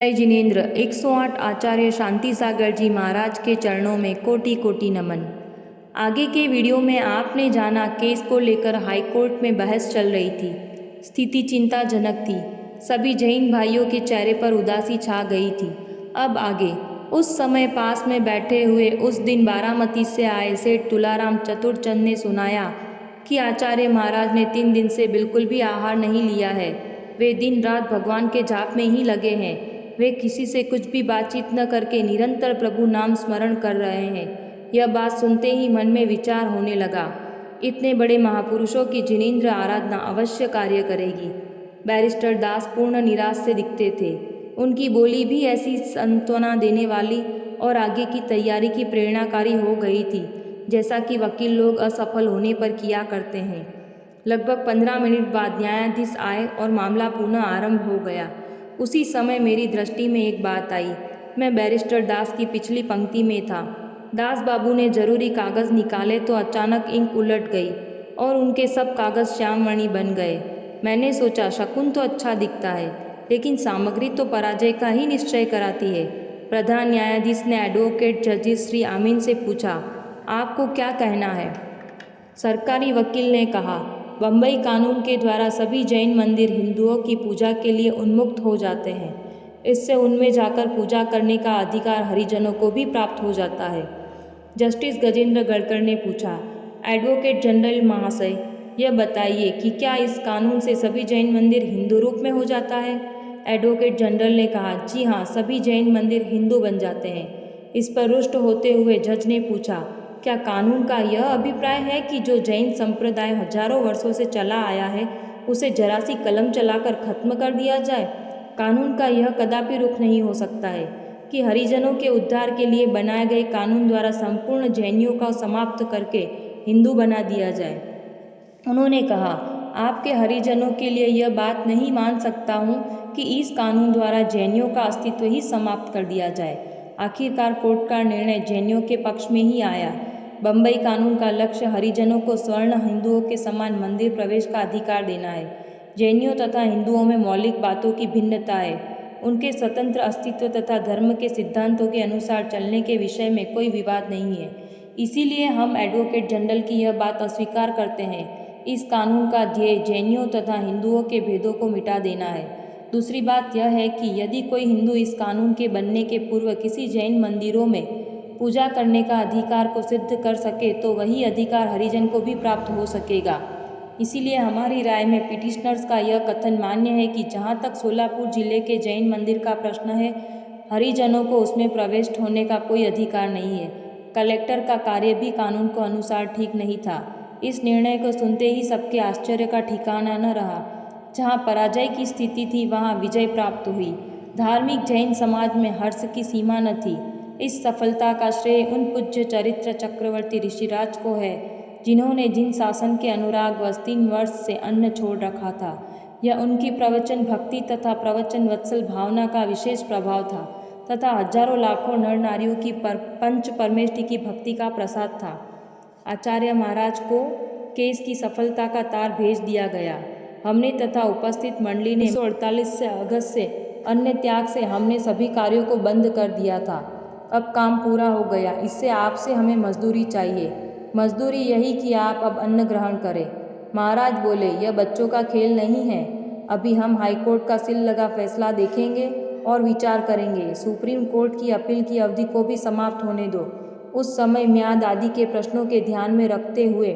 जय जिनेन्द्र। 108 आचार्य शांति सागर जी महाराज के चरणों में कोटि कोटि नमन। आगे के वीडियो में आपने जाना केस को लेकर हाईकोर्ट में बहस चल रही थी। स्थिति चिंताजनक थी। सभी जैन भाइयों के चेहरे पर उदासी छा गई थी। अब आगे। उस समय पास में बैठे हुए उस दिन बारामती से आए सेठ तुलाराम चतुरचंद ने सुनाया कि आचार्य महाराज ने 3 दिन से बिल्कुल भी आहार नहीं लिया है। वे दिन रात भगवान के जाप में ही लगे हैं। वे किसी से कुछ भी बातचीत न करके निरंतर प्रभु नाम स्मरण कर रहे हैं। यह बात सुनते ही मन में विचार होने लगा, इतने बड़े महापुरुषों की जिनेन्द्र आराधना अवश्य कार्य करेगी। बैरिस्टर दास पूर्ण निराश से दिखते थे। उनकी बोली भी ऐसी सांत्वना देने वाली और आगे की तैयारी की प्रेरणाकारी हो गई थी, जैसा कि वकील लोग असफल होने पर किया करते हैं। लगभग 15 मिनट बाद न्यायाधीश आए और मामला पुनः आरंभ हो गया। उसी समय मेरी दृष्टि में एक बात आई। मैं बैरिस्टर दास की पिछली पंक्ति में था। दास बाबू ने जरूरी कागज़ निकाले तो अचानक इंक उलट गई और उनके सब कागज़ श्यामवर्णी बन गए। मैंने सोचा शकुन तो अच्छा दिखता है, लेकिन सामग्री तो पराजय का ही निश्चय कराती है। प्रधान न्यायाधीश ने एडवोकेट जस्टिस श्री आमीन से पूछा, आपको क्या कहना है? सरकारी वकील ने कहा, बम्बई कानून के द्वारा सभी जैन मंदिर हिंदुओं की पूजा के लिए उन्मुक्त हो जाते हैं। इससे उनमें जाकर पूजा करने का अधिकार हरिजनों को भी प्राप्त हो जाता है। जस्टिस गजेंद्र गड़कर ने पूछा, एडवोकेट जनरल महाशय, यह बताइए कि क्या इस कानून से सभी जैन मंदिर हिंदू रूप में हो जाता है? एडवोकेट जनरल ने कहा, जी हाँ, सभी जैन मंदिर हिंदू बन जाते हैं। इस पर रुष्ट होते हुए जज ने पूछा, क्या कानून का यह अभिप्राय है कि जो जैन संप्रदाय हजारों वर्षों से चला आया है उसे जरा सी कलम चलाकर खत्म कर दिया जाए? कानून का यह कदापि रुख नहीं हो सकता है कि हरिजनों के उद्धार के लिए बनाए गए कानून द्वारा संपूर्ण जैनियों का समाप्त करके हिंदू बना दिया जाए। उन्होंने कहा, आपके हरिजनों के लिए यह बात नहीं मान सकता हूँ कि इस कानून द्वारा जैनियों का अस्तित्व ही समाप्त कर दिया जाए। आखिरकार कोर्ट का निर्णय जैनियों के पक्ष में ही आया। बम्बई कानून का लक्ष्य हरिजनों को स्वर्ण हिंदुओं के समान मंदिर प्रवेश का अधिकार देना है। जैनियों तथा हिंदुओं में मौलिक बातों की भिन्नता है। उनके स्वतंत्र अस्तित्व तथा धर्म के सिद्धांतों के अनुसार चलने के विषय में कोई विवाद नहीं है। इसीलिए हम एडवोकेट जनरल की यह बात अस्वीकार करते हैं। इस कानून का ध्येय जैनियों तथा हिंदुओं के भेदों को मिटा देना है। दूसरी बात यह है कि यदि कोई हिंदू इस कानून के बनने के पूर्व किसी जैन मंदिरों में पूजा करने का अधिकार को सिद्ध कर सके तो वही अधिकार हरिजन को भी प्राप्त हो सकेगा। इसीलिए हमारी राय में पिटिशनर्स का यह कथन मान्य है कि जहाँ तक सोलापुर जिले के जैन मंदिर का प्रश्न है, हरिजनों को उसमें प्रवेश होने का कोई अधिकार नहीं है। कलेक्टर का कार्य भी कानून के अनुसार ठीक नहीं था। इस निर्णय को सुनते ही सबके आश्चर्य का ठिकाना न रहा। जहाँ पराजय की स्थिति थी वहाँ विजय प्राप्त हुई। धार्मिक जैन समाज में हर्ष की सीमा न थी। इस सफलता का श्रेय उन पूज्य चरित्र चक्रवर्ती ऋषिराज को है जिन्होंने जिन शासन के अनुराग वश 3 वर्ष से अन्न छोड़ रखा था। यह उनकी प्रवचन भक्ति तथा प्रवचन वत्सल भावना का विशेष प्रभाव था तथा हजारों लाखों नर नारियों की पंच परमेष्टि की भक्ति का प्रसाद था। आचार्य महाराज को केस की सफलता का तार भेज दिया गया। हमने तथा उपस्थित मंडली ने 1948 से अगस्त से अन्न त्याग से हमने सभी कार्यों को बंद कर दिया था। अब काम पूरा हो गया। इससे आपसे हमें मजदूरी चाहिए। मजदूरी यही कि आप अब अन्न ग्रहण करें। महाराज बोले, यह बच्चों का खेल नहीं है। अभी हम हाईकोर्ट का सिल लगा फैसला देखेंगे और विचार करेंगे। सुप्रीम कोर्ट की अपील की अवधि को भी समाप्त होने दो। उस समय म्याद आदि के प्रश्नों के ध्यान में रखते हुए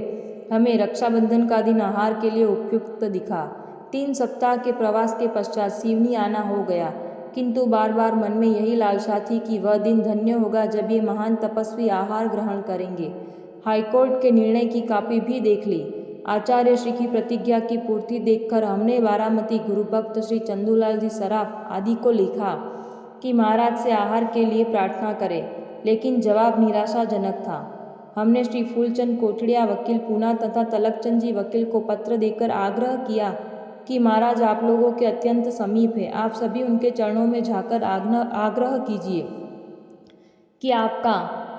हमें रक्षाबंधन का दिन आहार के लिए उपयुक्त दिखा। 3 सप्ताह के प्रवास के पश्चात सिवनी आना हो गया, किंतु बार बार मन में यही लालसा थी कि वह दिन धन्य होगा जब ये महान तपस्वी आहार ग्रहण करेंगे। हाईकोर्ट के निर्णय की कॉपी भी देख ली। आचार्य श्री की प्रतिज्ञा की पूर्ति देखकर हमने बारामती गुरुभक्त श्री चंदूलाल जी सराफ आदि को लिखा कि महाराज से आहार के लिए प्रार्थना करें, लेकिन जवाब निराशाजनक था। हमने श्री फूलचंद कोठड़िया वकील पूना तथा तलकचंद जी वकील को पत्र देकर आग्रह किया कि महाराज आप लोगों के अत्यंत समीप है, आप सभी उनके चरणों में जाकर आग्रह कीजिए कि आपका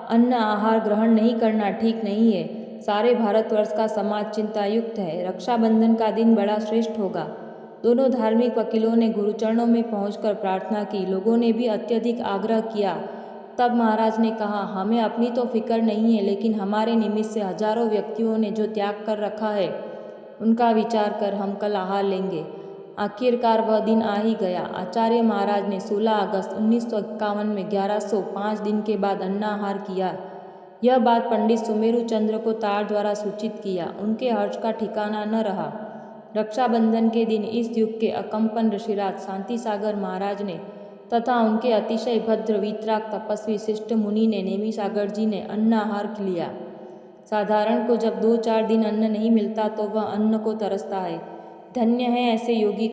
अन्न आहार ग्रहण नहीं करना ठीक नहीं है। सारे भारतवर्ष का समाज चिंतायुक्त है। रक्षाबंधन का दिन बड़ा श्रेष्ठ होगा। दोनों धार्मिक वकीलों ने गुरुचरणों में पहुंचकर प्रार्थना की। लोगों ने भी अत्यधिक आग्रह किया। तब महाराज ने कहा, हमें अपनी तो फिक्र नहीं है, लेकिन हमारे निमित्त से हजारों व्यक्तियों ने जो त्याग कर रखा है उनका विचार कर हम कल आहार लेंगे। आखिरकार वह दिन आ ही गया। आचार्य महाराज ने 16 अगस्त 1951 में 1105 दिन के बाद अन्नाहार किया। यह बात पंडित सुमेरु चंद्र को तार द्वारा सूचित किया। उनके हर्ष का ठिकाना न रहा। रक्षाबंधन के दिन इस युग के अकम्पन ऋषिराज शांतिसागर महाराज ने तथा उनके अतिशय भद्र वीतराग तपस्वी शिष्ट मुनि ने नेमिसागर जी ने अन्नाहार लिया। साधारण को जब 2-4 दिन अन्न नहीं मिलता तो वह अन्न को तरसता है। धन्य है ऐसे योगी